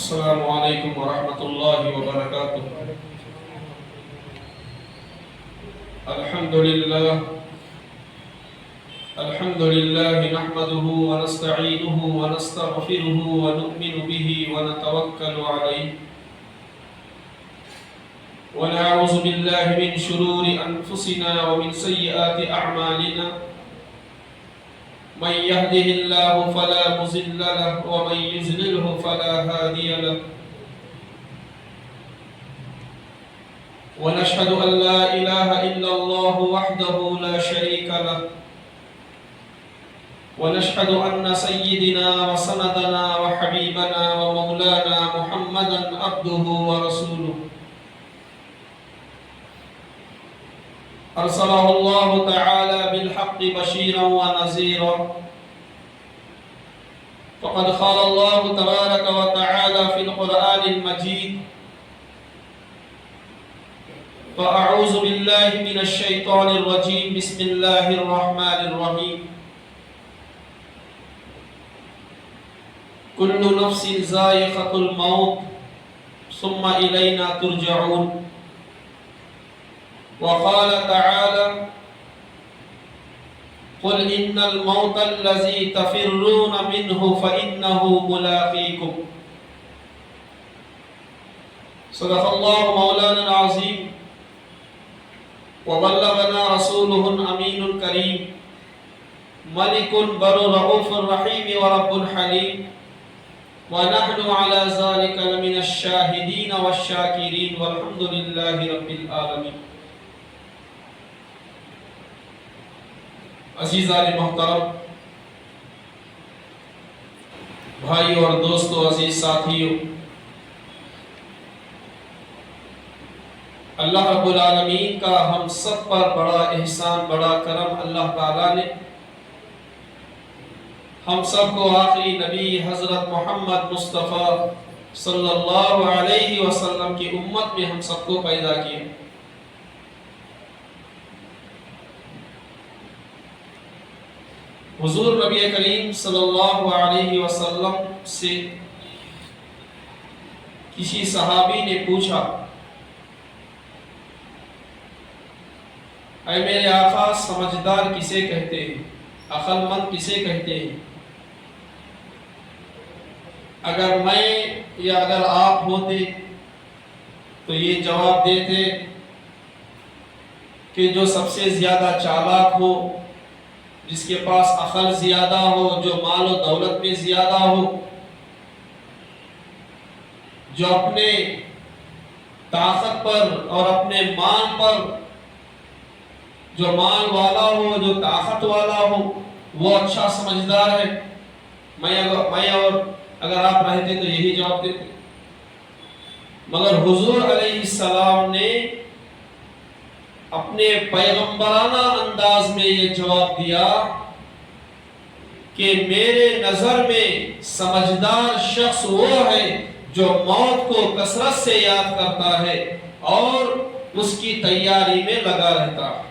السلام علیکم ورحمۃ اللہ وبرکاتہ۔ الحمد للہ نحمده ونستعینه ونستغفره ونؤمن به ونتوکل علیہ ونعوذ باللہ من شرور انفسنا ومن سیئات اعمالنا، من يهده الله فلا مضل له ومن يضلل فلا هادي له، ونشهد أن لا إله إلا الله وحده لا شريك له، ونشهد أن سيدنا وسندنا وحبيبنا ومولانا محمدا عبده ورسوله، أرسله الله تعالى بالحق بشيرا ونذيرا، فقد قال الله تبارك وتعالى في القرآن المجيد: فأعوذ بالله من الشيطان الرجيم، بسم الله الرحمن الرحيم، كل نفس ذائقة الموت ثم إلينا ترجعون، وقال تعالى: قل إن الموت الذي تفرون منه فإنه ملاقيكم. صدق الله مولانا العظيم، وبلغنا رسوله الأمين الكريم، ملك بر رؤوف رحيم ورب حليم، ونحن على ذلك لمن الشاهدين والشاكرين، والحمد لله رب العالمين۔ عزیزان محترم، بھائیو اور دوستو، عزیز ساتھیو، اللہ رب العالمین کا ہم سب پر بڑا احسان، بڑا کرم اللہ تعالیٰ نے ہم سب کو آخری نبی حضرت محمد مصطفیٰ صلی اللہ علیہ وسلم کی امت میں ہم سب کو پیدا کیا۔ حضور نبی کریم صلی اللہ علیہ وسلم سے کسی صحابی نے پوچھا: اے میرے آقا، سمجھدار کسے کہتے ہیں؟ عقل مند کسے کہتے ہیں؟ اگر میں یا اگر آپ ہوتے تو یہ جواب دیتے کہ جو سب سے زیادہ چالاک ہو، جس کے پاس عقل زیادہ ہو، جو مال و دولت میں زیادہ ہو، جو اپنے طاقت پر اور اپنے مال پر، جو مال والا ہو، جو طاقت والا ہو، وہ اچھا سمجھدار ہے۔ میں اور اگر آپ رہتے تو یہی جواب دیتے، مگر حضور علیہ السلام نے اپنے پیغمبرانہ انداز میں یہ جواب دیا کہ میرے نظر میں سمجھدار شخص وہ ہے جو موت کو کثرت سے یاد کرتا ہے اور اس کی تیاری میں لگا رہتا ہے۔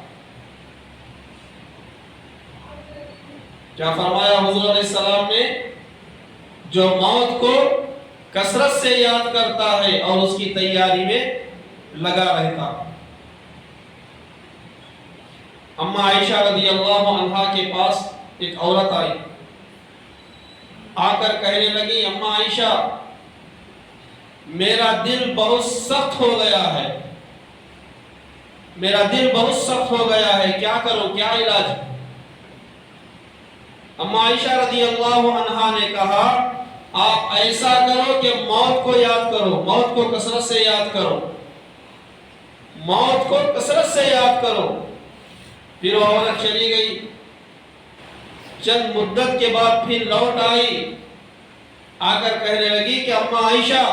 کیا فرمایا حضور علیہ السلام نے؟ جو موت کو کثرت سے یاد کرتا ہے اور اس کی تیاری میں لگا رہتا ہے۔ اما عائشہ رضی اللہ عنہا کے پاس ایک عورت آئی، آ کر کہنے لگی: اما عائشہ، میرا دل بہت سخت ہو گیا ہے، میرا دل بہت سخت ہو گیا ہے، کیا کروں، کیا علاج؟ اما عائشہ رضی اللہ عنہا نے کہا: آپ ایسا کرو کہ موت کو یاد کرو، موت کو کثرت سے یاد کرو، موت کو کثرت سے یاد کرو۔ پھر وہ عورت چلی گئی، چند مدت کے بعد پھر لوٹ آئی، آ کر کہنے لگی کہ اما عائشہ،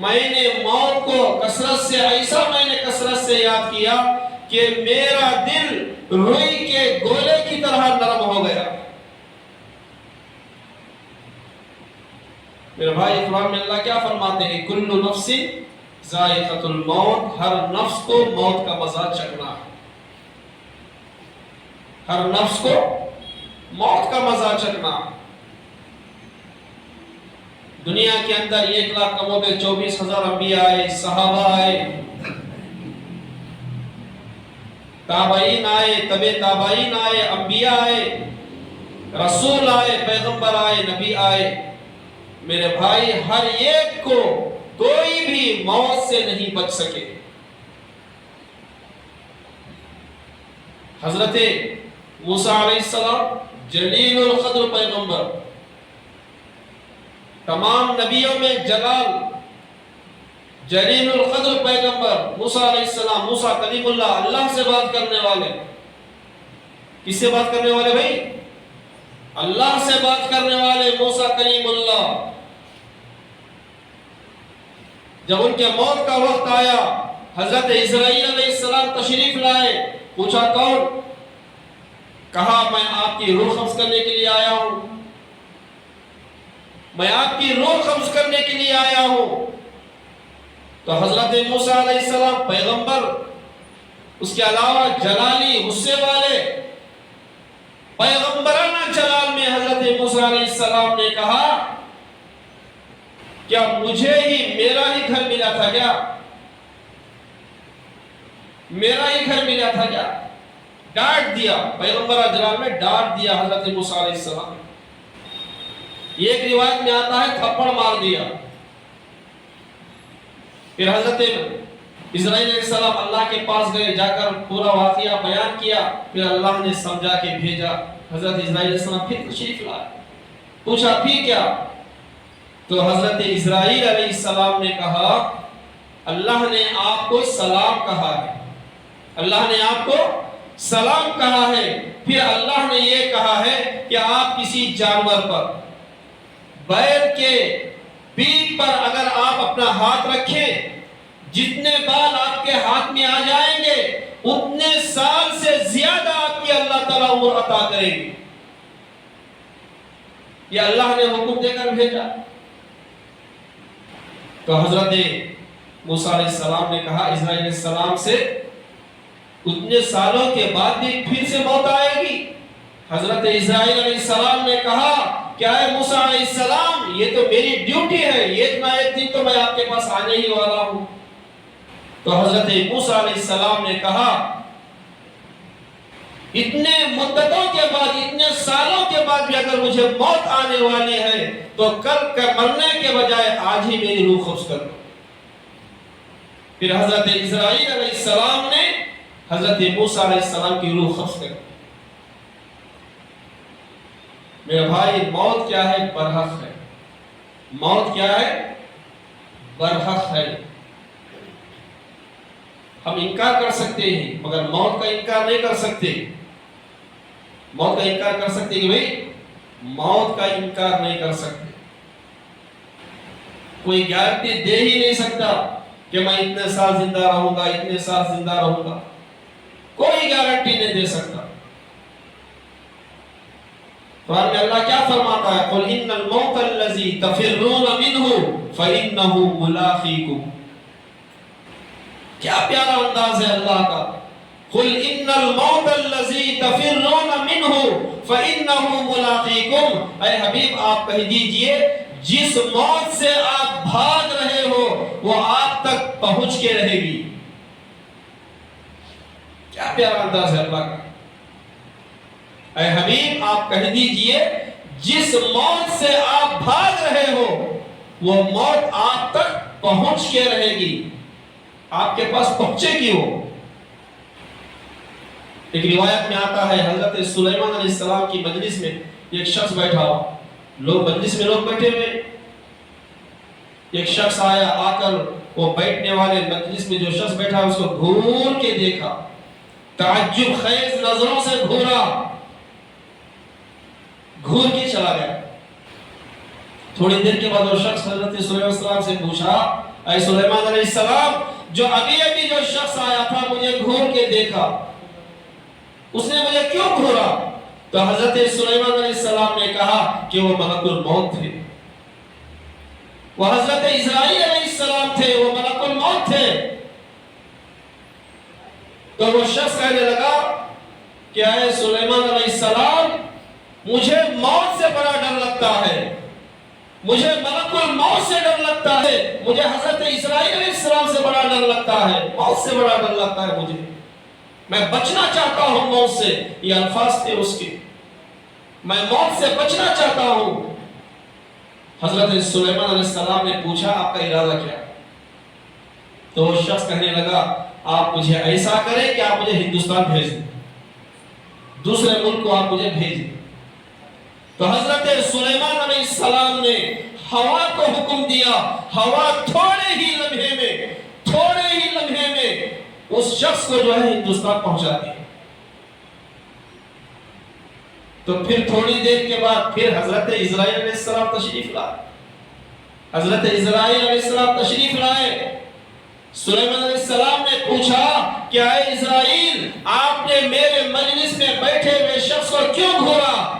میں نے موت کو کثرت سے، ایسا میں نے کثرت سے یاد کیا کہ میرا دل روئی کے گولے کی طرح نرم ہو گیا۔ میرے بھائی قرآن میں اللہ کیا فرماتے ہیں؟ کل نفس ذائقۃ الموت، ہر نفس کو موت کا مزہ چکھنا ہے، ہر نفس کو موت کا مزہ چکھنا۔ دنیا کے اندر 1 لاکھ کم و بیش 24,000 انبیاء آئے، صحابہ آئے، تابعین آئے، تبع تابعین آئے، انبیاء آئے، رسول آئے، پیغمبر آئے، نبی آئے۔ میرے بھائی، ہر ایک کو کوئی بھی موت سے نہیں بچ سکے۔ حضرت موسیٰ علیہ السلام جلیل القدر پیغمبر، تمام نبیوں میں جلیل القدر پیغمبر موسیٰ علیہ السلام، موسیٰ کلیم اللہ، اللہ سے بات کرنے والے۔ کس سے بات کرنے والے بھائی؟ اللہ سے بات کرنے والے موسیٰ کلیم اللہ۔ جب ان کے موت کا وقت آیا، حضرت اسرائیل علیہ السلام تشریف لائے، پوچھا کون؟ کہا میں آپ کی روح قبض کرنے کے لیے آیا ہوں، میں آپ کی روح قبض کرنے کے لیے آیا ہوں۔ تو حضرت موسیٰ علیہ السلام پیغمبر، اس کے علاوہ جلالی غصے والے، پیغمبرانہ جلال میں حضرت موسیٰ علیہ السلام نے کہا کیا مجھے ہی میرا ہی گھر ملا تھا کیا؟ میرا ہی گھر ملا تھا کیا؟ ڈانٹ دیا، پیغمبرانہ جلال میں ڈانٹ دیا حضرت موسیٰ علیہ السلام۔ ایک روایت میں آتا ہے تھپڑ مار دیا۔ پھر حضرت اسرائیل علیہ السلام اللہ کے پاس گئے، جا کر پورا واقعہ بیان کیا، پھر اللہ نے سمجھا کے بھیجا۔ حضرت اسرائیل علیہ السلام پھر تشریف لائے، پوچھا پھر کیا؟ تو حضرت اسرائیل علیہ السلام نے کہا اللہ نے آپ کو سلام کہا ہے، اللہ نے آپ کو سلام کہا ہے، پھر اللہ نے یہ کہا ہے کہ آپ کسی جانور پر، بیل کے پیٹھ پر اگر آپ اپنا ہاتھ رکھیں، جتنے بال آپ کے ہاتھ میں آ جائیں گے اتنے سال سے زیادہ آپ کی اللہ تعالیٰ عمر عطا کرے گی۔ یہ اللہ نے حکم دے کر بھیجا۔ تو حضرت موسیٰ علیہ السلام نے کہا اسرائیل علیہ السلام سے اتنے سالوں کے بعد بھی پھر سے موت آئے گی؟ حضرت اسرائیل علیہ السلام نے کہا کیا ہے موسیٰ علیہ السلام، یہ تو میری ڈیوٹی ہے، ایک نہ ایک دن تو میں آپ کے پاس آنے ہی والا ہوں۔ تو حضرت موسیٰ علیہ السلام نے کہا اتنے مدتوں کے بعد، اتنے سالوں کے بعد بھی اگر مجھے موت آنے والی ہے تو کل کا مرنے کے بجائے آج ہی میری روح قبض کر دو۔ پھر حضرت اسرائیل علیہ السلام نے حضرت موسیٰ علیہ السلام کی روح قبض کر دی۔ میرے بھائی، موت کیا ہے؟ برحق ہے۔ موت کیا ہے؟ برحق ہے۔ ہم انکار کر سکتے ہیں مگر موت کا انکار نہیں کر سکتے۔ موت کا انکار کر سکتے کہ بھئی موت کا انکار نہیں کر سکتے۔ کوئی گارنٹی دے ہی نہیں سکتا کہ میں اتنے سال زندہ رہوں گا، اتنے سال زندہ رہوں گا، کوئی گارنٹی نہیں دے سکتا۔ قرآن میں اللہ کیا فرماتا ہے؟ قُلْ إِنَّ الْمَوْتَ الَّذِي تَفِرُّونَ مِنْهُ فَإِنَّهُ مُلَاقِيكُمْ۔ کیا پیارا انداز ہے اللہ کا۔ قُلْ إِنَّ الْمَوْتَ الَّذِي تَفِرُّونَ مِنْهُ فَإِنَّهُ مُلَاقِيكُمْ۔ اے حبیب آپ کہہ دیجئے جس موت سے آپ بھاگ رہے ہو وہ آپ تک پہنچ کے رہے گی۔ کیا پیارا انداز ہے اللہ کا۔ اے حبیب آپ کہہ دیجئے جس موت سے آپ بھاگ رہے ہو وہ موت آپ تک پہنچ کے رہے گی، آپ کے پاس پہنچے گی۔ وہ ایک روایت میں آتا ہے حضرت سلیمان علیہ السلام کی مجلس میں ایک شخص بیٹھا ہوا، مجلس میں لوگ بیٹھے ہوئے، ایک شخص آیا، آ کر وہ بیٹھنے والے مجلس میں جو شخص بیٹھا اس کو گھور کے دیکھا، تعجب خیز نظروں سے گھورا، گھور کے چلا گیا۔ تھوڑی دیر کے بعد وہ شخص حضرت سلیمان علیہ السلام سے پوچھا اے سلیمان علیہ السلام جو ابھی جو شخص آیا تھا مجھے گھور کے دیکھا، اس نے مجھے کیوں گھورا؟ تو حضرت سلیمان علیہ السلام نے کہا کہ وہ ملک الموت تھے، وہ حضرت اسرائیل علیہ السلام تھے، وہ ملک الموت تھے۔ تو وہ شخص کہنے لگا کہ اے سلیمان علیہ السلام مجھے موت سے بڑا ڈر لگتا ہے، مجھے ملک الموت سے ڈر لگتا ہے، مجھے حضرت اسرائیل علیہ السلام سے بڑا ڈر لگتا ہے، موت سے بڑا ڈر لگتا ہے مجھے، میں بچنا چاہتا ہوں موت سے۔ یہ الفاظ تھے اس کے، میں موت سے بچنا چاہتا ہوں۔ حضرت سلیمان علیہ السلام نے پوچھا آپ کا ارادہ کیا؟ تو وہ شخص کہنے لگا آپ مجھے ایسا کریں کہ آپ مجھے ہندوستان بھیج دیں، دوسرے ملک کو آپ مجھے بھیج دیں۔ تو حضرت سلیمان علیہ السلام نے ہوا کو حکم دیا، ہوا تھوڑے ہی لمحے میں اس شخص کو جو ہے ہندوستان پہنچا دیا۔ تو پھر تھوڑی دیر کے بعد پھر حضرت اسرائیل علیہ السلام تشریف لائے، حضرت اسرائیل علیہ السلام تشریف لائے۔ سلیمان علیہ السلام نے پوچھا کہ اے اسرائیل، آپ نے میرے مجلس میں بیٹھے ہوئے شخص کو کیوں گھورا؟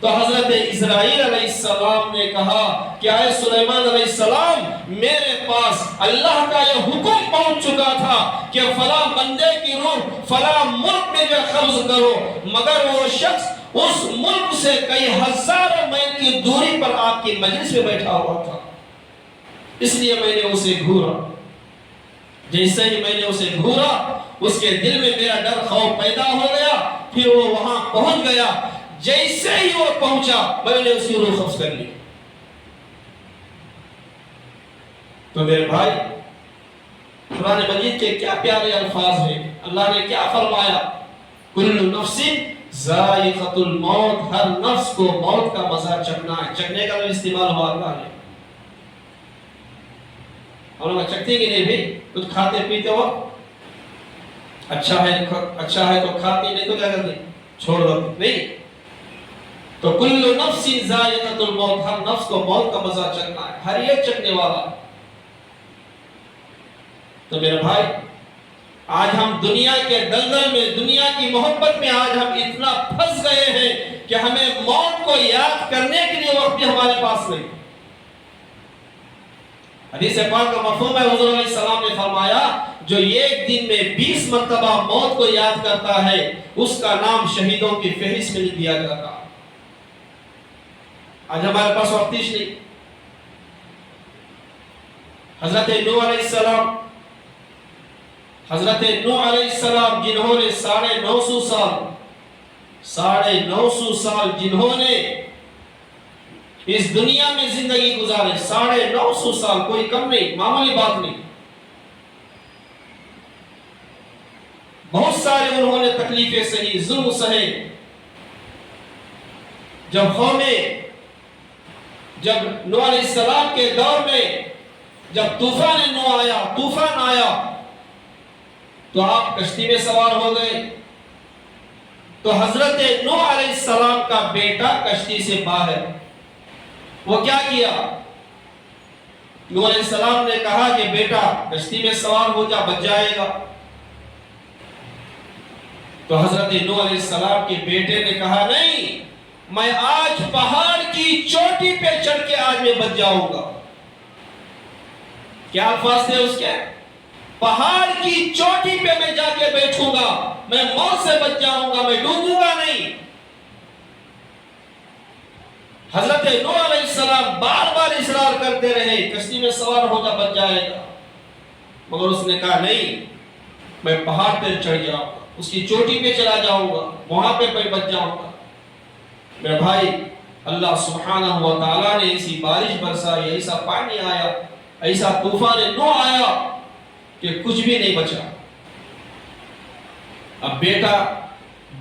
تو حضرت اسرائیل علیہ السلام نے کہا کہ اے سلیمان علیہ السلام، میرے پاس اللہ کا یہ حکم پہنچ چکا تھا کہ فلاں بندے کی روح فلاں ملک میں جو قبض کرو، مگر وہ شخص اس ملک سے کئی ہزاروں میل کی دوری پر آپ کی مجلس میں بیٹھا ہوا تھا، اس لیے میں نے اسے گھورا۔ جیسے ہی میں نے اسے گھورا، اس کے دل میں میرا ڈر خوف پیدا ہو گیا، پھر وہ وہاں پہنچ گیا۔ جیسے ہی وہ پہنچا میں نے اس کی روح قبض کر لی۔ تو میرے بھائی، قرآن مجید کے کیا پیارے الفاظ ہیں، اللہ نے کیا فرمایا، کل نفس ذائقۃ الموت، ہر نفس کو موت کا مزہ چکھنا ہے۔ چکھنے کا بھی استعمال ہوا اللہ نے، ہم لوگ چکھتے کہ نہیں بھی، کچھ کھاتے پیتے ہو، اچھا ہے تو کھاتے، نہیں تو کیا کرتے، چھوڑ دو، نہیں۔ تو کل نفس ذائقۃ الموت، ہر نفس کو موت کا مزہ چکھنا ہے، ہر ایک چکھنے والا۔ تو میرے بھائی، آج ہم دنیا کے دلدل میں، دنیا کی محبت میں آج ہم اتنا پھنس گئے ہیں کہ ہمیں موت کو یاد کرنے کے لیے وقت بھی ہمارے پاس نہیں۔ حدیث پاک کا مفہوم ہے، حضور علیہ السلام نے فرمایا جو ایک دن میں 20 مرتبہ موت کو یاد کرتا ہے اس کا نام شہیدوں کی فہرست میں لکھ دیا جاتا۔ آج ہمارے پاس وقتش نہیں۔ حضرت نوح علیہ السلام، جنہوں نے 950 سال جنہوں نے اس دنیا میں زندگی گزارے، 950 سال، کوئی کم نہیں، معمولی بات نہیں۔ بہت سارے انہوں نے تکلیفیں سہی، ظلم سہے۔ جب نوح علیہ السلام کے دور میں جب طوفان آیا تو آپ کشتی میں سوار ہو گئے، تو حضرت نوح علیہ السلام کا بیٹا کشتی سے باہر، وہ کیا کیا؟ نوح علیہ السلام نے کہا کہ بیٹا کشتی میں سوار ہو جا، بچ جائے گا۔ تو حضرت نوح علیہ السلام کے بیٹے نے کہا نہیں، میں آج پہاڑ کی چوٹی پہ چڑھ کے آج میں بچ جاؤں گا۔ کیا الفاظ تھے اس کے؟ پہاڑ کی چوٹی پہ میں جا کے بیٹھوں گا، میں موت سے بچ جاؤں گا، میں ڈوبوں گا نہیں۔ حضرت نوح علیہ السلام بار بار اصرار کرتے رہے کشتی میں سوار ہو جا، بچ جائے گا، مگر اس نے کہا نہیں، میں پہاڑ پہ چڑھ جاؤں گا، اس کی چوٹی پہ چلا جاؤں گا، وہاں پہ میں بچ جاؤں گا۔ میرے بھائی، اللہ سبحانہ و تعالیٰ نے ایسی بارش برسائی، ایسا پانی آیا، ایسا طوفان نوح آیا کہ کچھ بھی نہیں بچا۔ اب بیٹا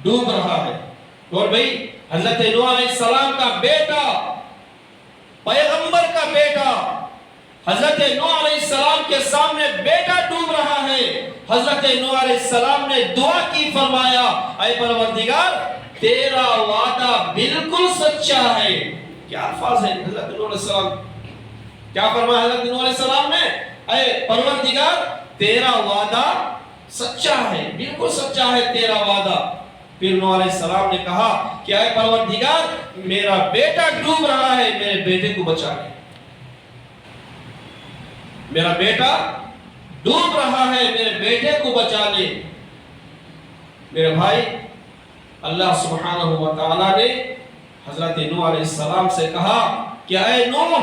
ڈوب رہا ہے، اور بھئی حضرت نوح علیہ السلام کا بیٹا، پیغمبر کا بیٹا، حضرت نوح علیہ السلام کے سامنے بیٹا ڈوب رہا ہے۔ حضرت نوح علیہ السلام نے دعا کی، فرمایا اے پروردگار تیرا وعدہ بالکل سچا ہے۔ کیا الفاظ ہے حضرت نوح علیہ السلام، کیا فرمایا حضرت نوح علیہ السلام نے؟ اے پروردگار تیرا وعدہ سچا ہے، بالکل سچا ہے تیرا وعدہ۔ پھر نوح علیہ السلام نے کہا کہ اے پروردگار میرا بیٹا ڈوب رہا ہے، میرے بیٹے کو بچا لے، میرا بیٹا ڈوب رہا ہے، میرے بیٹے کو بچا لے۔ میرے بھائی، اللہ سبحانہ و تعالیٰ نے حضرت نوح علیہ السلام سے کہا کہ اے نوح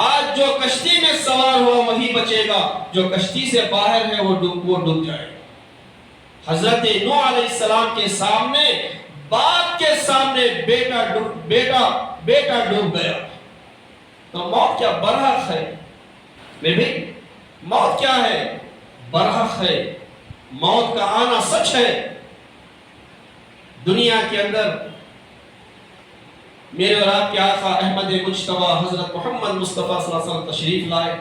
آج جو کشتی میں سوار ہوا وہی بچے گا، جو کشتی سے باہر ہے وہ ڈوب جائے گا۔ حضرت نوح علیہ السلام کے سامنے، باپ کے سامنے بیٹا ڈوب گیا۔ تو موت کیا برحق ہے؟ نہیں، موت کیا ہے؟ برحق ہے۔ موت کا آنا سچ ہے۔ دنیا کے اندر میرے اور آپ کے آقا احمد مجتبی حضرت محمد مصطفیٰ صلی اللہ علیہ وسلم تشریف لائے۔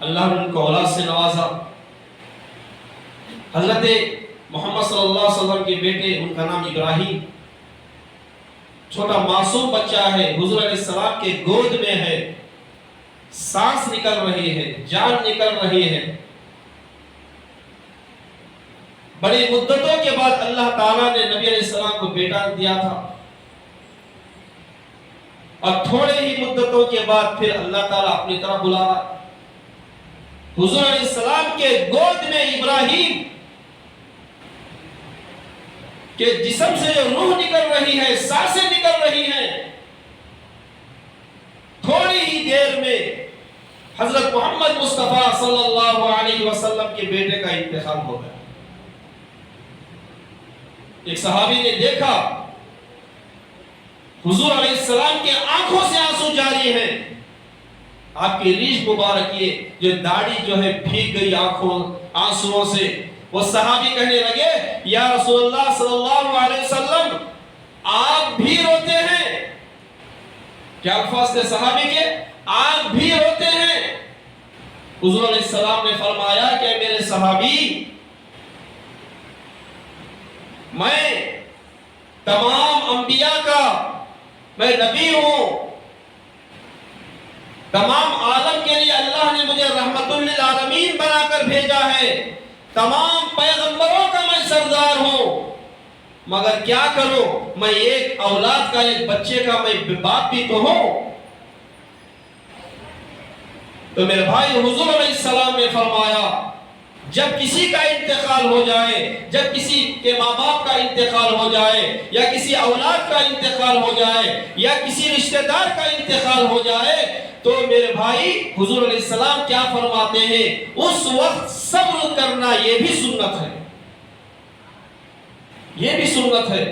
اللہ نے ان کو اولاد سے نوازا۔ حضرت محمد صلی اللہ علیہ وسلم کے بیٹے، ان کا نام ابراہیم، چھوٹا معصوم بچہ ہے، حضور علیہ السلام کے گود میں ہے، سانس نکل رہی ہے، جان نکل رہی ہے۔ بڑی مدتوں کے بعد اللہ تعالیٰ نے نبی علیہ السلام کو بیٹا دیا تھا، اور تھوڑے ہی مدتوں کے بعد پھر اللہ تعالیٰ اپنی طرف بلا رہا۔ حضور علیہ السلام کے گود میں ابراہیم کہ جسم سے جو روح نکل رہی ہے، سانسیں نکل رہی ہیں، تھوڑی ہی دیر میں حضرت محمد مصطفیٰ صلی اللہ علیہ وسلم کے بیٹے کا انتقال ہو گیا۔ ایک صحابی نے دیکھا حضور علیہ السلام کے آنکھوں سے آنسو جاری ہیں، آپ کی ریش مبارک یہ جو داڑھی جو ہے بھیگ گئی آنسوؤں سے۔ وہ صحابی کہنے لگے یا رسول اللہ صلی اللہ علیہ وسلم آپ بھی روتے ہیں؟ کیا الفاظ تھے صحابی کے؟ آپ بھی روتے ہیں؟ حضور علیہ السلام نے فرمایا کہ میرے صحابی، میں تمام انبیاء کا میں نبی ہوں، تمام عالم کے لیے اللہ نے مجھے رحمت للعالمین بنا کر بھیجا ہے، تمام پیغمبروں کا میں سردار ہوں، مگر کیا کروں، میں ایک اولاد کا، ایک بچے کا میں باپ بھی تو ہوں۔ تو میرے بھائی حضور علیہ السلام نے فرمایا جب کسی کا انتقال ہو جائے، جب کسی کے ماں باپ کا انتقال ہو جائے، یا کسی اولاد کا انتقال ہو جائے، یا کسی رشتہ دار کا انتقال ہو جائے، تو میرے بھائی حضور علیہ السلام کیا فرماتے ہیں؟ اس وقت صبر کرنا یہ بھی سنت ہے، یہ بھی سنت ہے۔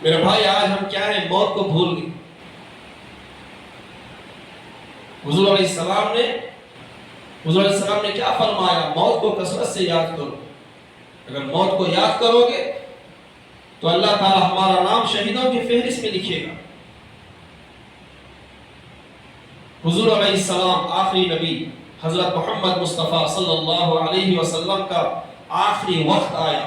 میرے بھائی آج ہم کیا ہے، موت کو بھول گئے۔ حضور علیہ السلام نے کیا فرمایا؟ موت کو کثرت سے یاد کرو۔ اگر موت کو یاد کرو گے تو اللہ تعالی ہمارا نام شہیدوں کی فہرست میں لکھے گا۔ حضور علیہ السلام آخری نبی حضرت محمد مصطفیٰ صلی اللہ علیہ وسلم کا آخری وقت آیا،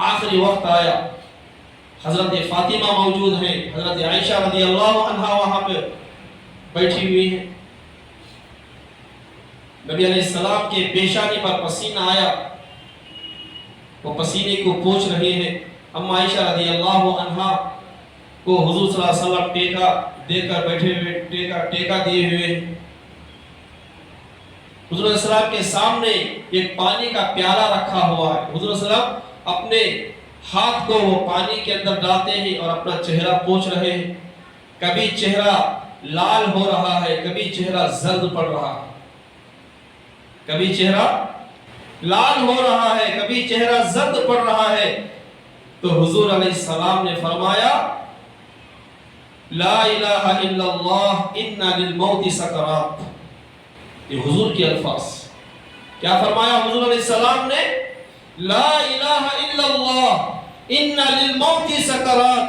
آخری وقت آیا۔ حضرت فاطمہ موجود ہیں، حضرت عائشہ رضی اللہ عنہا وہاں پہ بیٹھی ہوئی ہیں۔ نبی علیہ السلام کے پیشانی پر پسینہ آیا، وہ پسینے کو پوچھ رہے ہیں۔ اما عائشہ رضی اللہ عنہا کو حضور صلی اللہ علیہ وسلم ٹیکا دے کر بیٹھے ہوئے، ٹیکا دیے ہوئے۔ حضور علیہ السلام کے سامنے ایک پانی کا پیالہ رکھا ہوا ہے۔ حضور علیہ السلام اپنے ہاتھ کو وہ پانی کے اندر ڈالتے ہیں اور اپنا چہرہ پوچھ رہے ہیں۔ کبھی چہرہ لال ہو رہا ہے، کبھی چہرہ زرد پڑ رہا ہے، کبھی چہرہ لال ہو رہا ہے، کبھی چہرہ زرد پڑ رہا ہے۔ تو حضور علیہ السلام نے فرمایا لا الہ الا اللہ ان للموت سکرات۔ یہ حضور کے الفاظ۔ کیا فرمایا حضور علیہ السلام نے؟ لا الہ الا اللہ ان للموت سکرات۔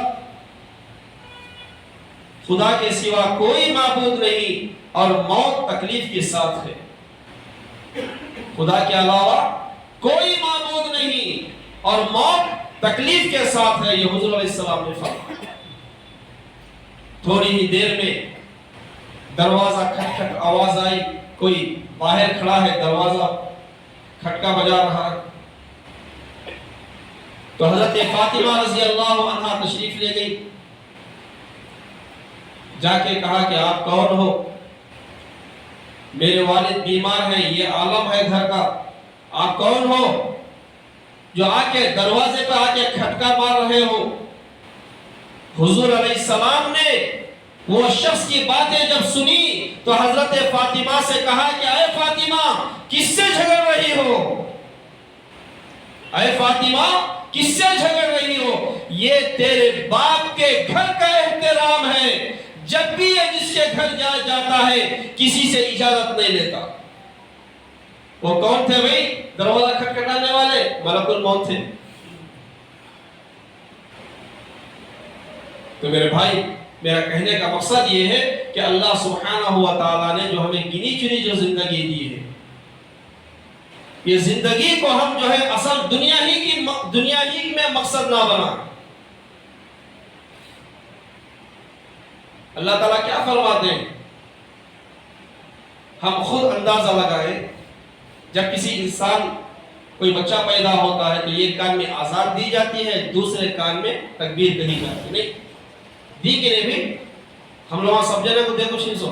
خدا کے سوا کوئی معبود نہیں اور موت تکلیف کے ساتھ ہے۔ خدا کے علاوہ کوئی معبود نہیں اور موت تکلیف کے ساتھ ہے، یہ حضور علیہ السلام نے فرمایا۔ تھوڑی ہی دیر میں دروازہ کھٹ کھٹ آواز آئی، کوئی باہر کھڑا ہے، دروازہ کھٹکا بجا رہا ہے۔ تو حضرت فاطمہ رضی اللہ عنہا تشریف لے گئی، جا کے کہا کہ آپ کون ہو؟ میرے والد بیمار ہیں، یہ عالم ہے گھر کا، آپ کون ہو؟ جو آ کے دروازے پہ آ کے کھٹکا مار رہے ہو. حضور علیہ السلام نے وہ شخص کی باتیں جب سنی تو حضرت فاطمہ سے کہا کہ اے فاطمہ کس سے جھگڑ رہی ہو؟ اے فاطمہ کس سے جھگڑ رہی ہو؟ یہ تیرے باپ کے گھر کا احترام ہے. جب بھی یہ جس کے گھر جاتا ہے کسی سے اجازت نہیں لیتا. وہ کون تھے بھائی؟ دروازہ کھٹکھٹانے والے ملک الموت تھے. تو میرے بھائی میرا کہنے کا مقصد یہ ہے کہ اللہ سبحانہ و تعالیٰ نے جو ہمیں گنی چنی جو زندگی دی ہے، یہ زندگی کو ہم جو ہے اصل دنیا ہی میں مقصد نہ بنا. اللہ تعالیٰ کیا فرماتے ہیں؟ ہم خود اندازہ لگائیں. جب کسی انسان کوئی بچہ پیدا ہوتا ہے تو ایک کان میں آزان دی جاتی ہے، دوسرے کان میں تکبیر کہی جاتی ہے. نہیں دی کہ نہیں بھی؟ ہم لوگ سمجھنے کو دیکھو نہیں سو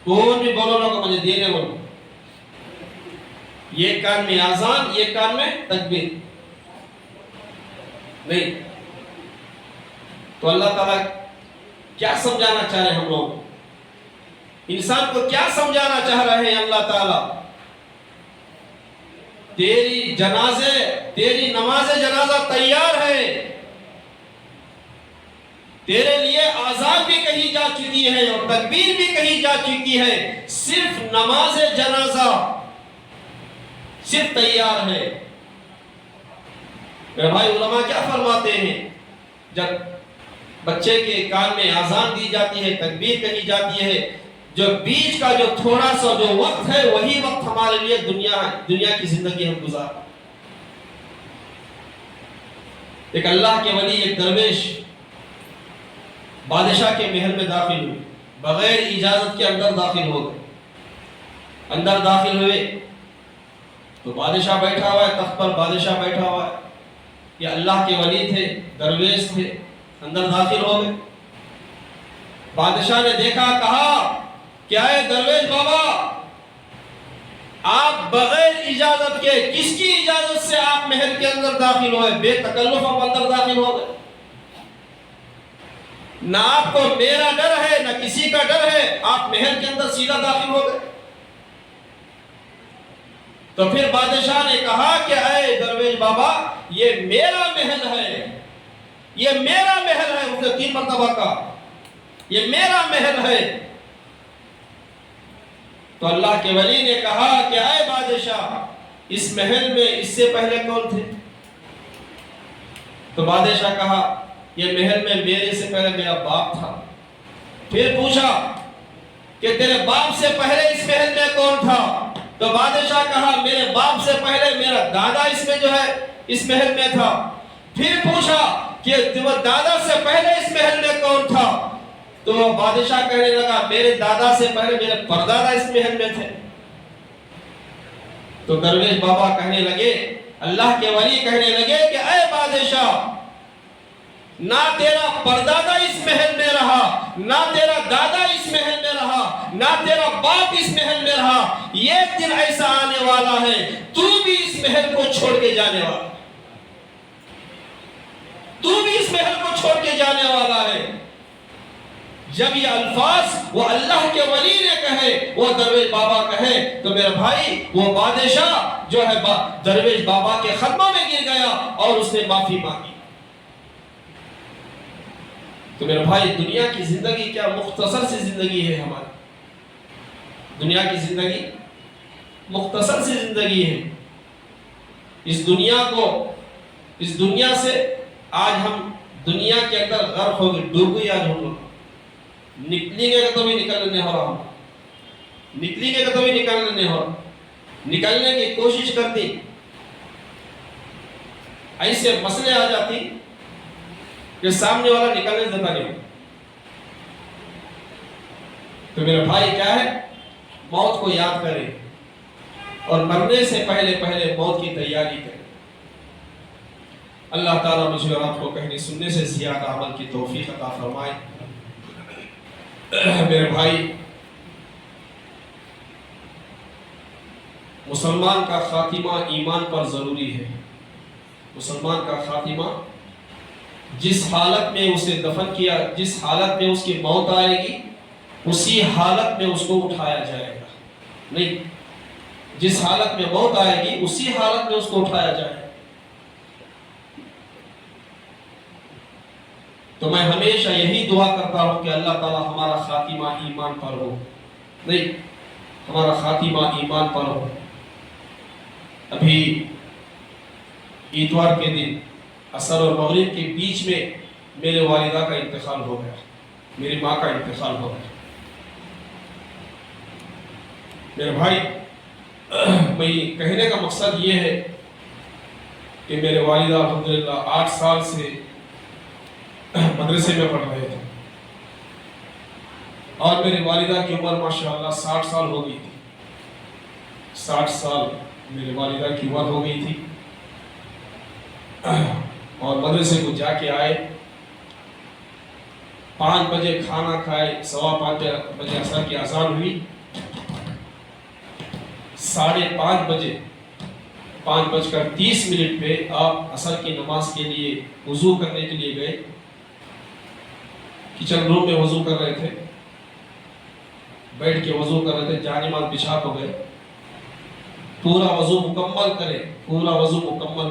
کون بھی بولو نہ کو مجھے دینے بولو. ایک کان میں آزان، ایک کان میں تکبیر. نہیں تو اللہ تعالیٰ کیا سمجھانا چاہ رہے ہیں؟ ہم لوگ انسان کو کیا سمجھانا چاہ رہے ہیں اللہ تعالیٰ؟ تیری نماز جنازہ تیار ہے، تیرے لیے آزان بھی کہی جا چکی ہے اور تکبیر بھی کہی جا چکی ہے، صرف نماز جنازہ صرف تیار ہے. میرے بھائی علماء کیا فرماتے ہیں؟ جب بچے کے کان میں آزان دی جاتی ہے، تکبیر کہی جاتی ہے، جو بیچ کا جو تھوڑا سا جو وقت ہے وہی وقت ہمارے لیے دنیا کی زندگی ہم گزار. ایک اللہ کے ولی، ایک درویش بادشاہ کے محل میں داخل ہوئے، بغیر اجازت کے اندر داخل ہو گئے. اندر داخل ہوئے تو بادشاہ بیٹھا ہوا ہے، تخت پر بادشاہ بیٹھا ہوا ہے. یہ اللہ کے ولی تھے، درویش تھے. اندر داخل ہو گئے. بادشاہ نے دیکھا، کہا کیا ہے درویش بابا، آپ بغیر اجازت کے، کس کی اجازت سے آپ محل کے اندر داخل ہوئے؟ بے تکلف آپ اندر داخل ہو گئے. نہ آپ کو میرا ڈر ہے نہ کسی کا ڈر ہے، آپ محل کے اندر سیدھا داخل ہو گئے. تو پھر بادشاہ نے کہا کہ اے درویش بابا یہ میرا محل ہے، یہ میرا محل ہے. اس نے 3 مرتبہ کہا یہ میرا محل ہے. تو اللہ کے ولی نے کہا کہ اے بادشاہ اس محل میں اس سے پہلے کون تھے؟ تو بادشاہ کہا یہ محل میں میرے سے پہلے میرا باپ تھا. پھر پوچھا کہ تیرے باپ سے پہلے اس محل میں کون تھا؟ تو بادشاہ کہا میرے باپ سے پہلے میرا دادا اس میں جو ہے اس محل میں تھا. پھر پوچھا کہ دادا سے پہلے اس محل میں کون تھا؟ تو وہ بادشاہ کہنے لگا میرے دادا سے پہلے میرے پردادا اس محل میں تھے. تو درویش بابا کہنے لگے، اللہ کے ولی کہنے لگے کہ اے بادشاہ نہ تیرا پردادا اس محل میں رہا، نہ تیرا دادا اس محل میں رہا، نہ تیرا باپ اس محل میں رہا. یہ دن ایسا آنے والا ہے تو بھی اس محل کو چھوڑ کے جانے والا، تو بھی اس محل کو چھوڑ کے جانے والا ہے. جب یہ الفاظ وہ اللہ کے ولی نے کہے، وہ درویش بابا کہے، تو میرے بھائی وہ بادشاہ جو ہے درویش بابا کے خدمہ میں گر گیا اور اس نے معافی مانگی. تو میرے بھائی دنیا کی زندگی کیا مختصر سی زندگی ہے ہماری. دنیا کی زندگی مختصر سی زندگی ہے. اس دنیا سے آج ہم دنیا کے اندر غرق ہو گئے، ڈوب گئے. آج ہم لوگ نکلیں گے تو بھی نکلنے نہیں ہو رہا، نکلیں گے تو بھی نکلنے نہیں ہو رہا. نکلنے کی کوشش کرتی، ایسے مسئلے آ جاتی کہ سامنے والا نکلنے دیتا نہیں. تو میرے بھائی کیا ہے، موت کو یاد کریں اور مرنے سے پہلے موت کی تیاری کریں. اللہ تعالیٰ مجھے اور آپ کو کہنے سننے سے زیادہ عمل کی توفیق عطا فرمائے. میرے بھائی مسلمان کا خاتمہ ایمان پر ضروری ہے. مسلمان کا خاتمہ جس حالت میں اسے دفن کیا، جس حالت میں اس کی موت آئے گی اسی حالت میں اس کو اٹھایا جائے گا، نہیں جس حالت میں موت آئے گی اسی حالت میں اس کو اٹھایا جائے گا۔ تو میں ہمیشہ یہی دعا کرتا ہوں کہ اللہ تعالی ہمارا خاتمہ ایمان پر ہو، نہیں ہمارا خاتمہ ایمان پر ہو۔ ابھی اتوار کے دن عصر اور مغرب کے بیچ میں میرے والدہ کا انتقال ہو گیا، میری ماں کا انتقال ہو گیا۔ میرے بھائی، میں کہنے کا مقصد یہ ہے کہ میرے والدہ الحمدللہ 8 سال سے مدرسے میں پڑھ رہے تھے، اور میری والدہ کی عمر ماشاءاللہ 60 سال ہو گئی تھی، 60 سال میرے والدہ کی عمر ہو گئی تھی، اور مدرسے کو جا کے آئے، 5 بجے کھانا کھائے، 5:15 بجے عصر کی اذان ہوئی، 5:30 بجے 5:30 پہ آپ عصر کی نماز کے لیے وضو کرنے کے لیے گئے، کچن روم میں وضو کر رہے تھے، بیٹھ کے وضو کر رہے تھے، جانماز بچھا ہو گئے، پورا وضو مکمل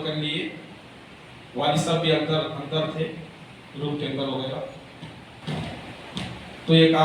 کر لیے، والد صاحب بھی اندر تھے روم کے اندر وغیرہ، تو ایک آواز